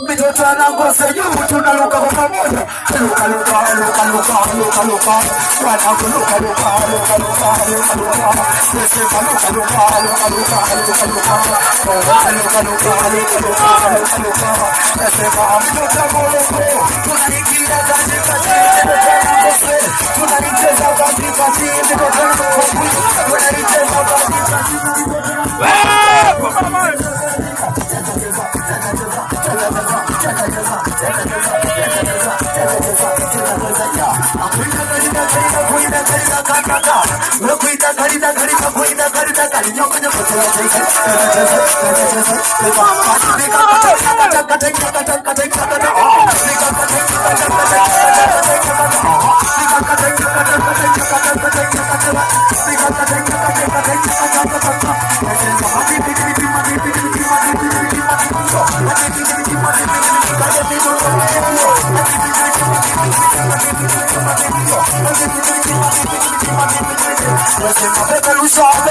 Mitoto anangu sasa yuko tunaruka kwa pamoja. Luka luka luka luka luka luka. Wanangu luka luka luka luka luka luka. Nasema luka luka luka luka luka luka. Luka luka luka luka luka luka luka. Nasema mtoto moloko. Tunaikia katika tunaicheza katika tunaicheza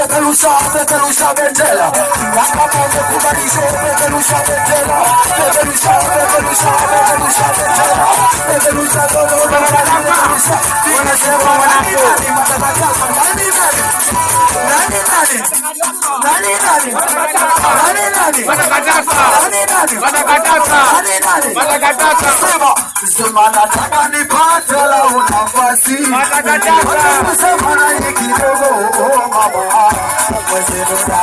Betelusha Betela, Nakamoto Kumarisho, Betelusha Betela, Betelusha Betela, Betelusha Betelusha, wanasema wanako sema nataka nipate la nafasi sema na kidogo mama mwezi ndio sema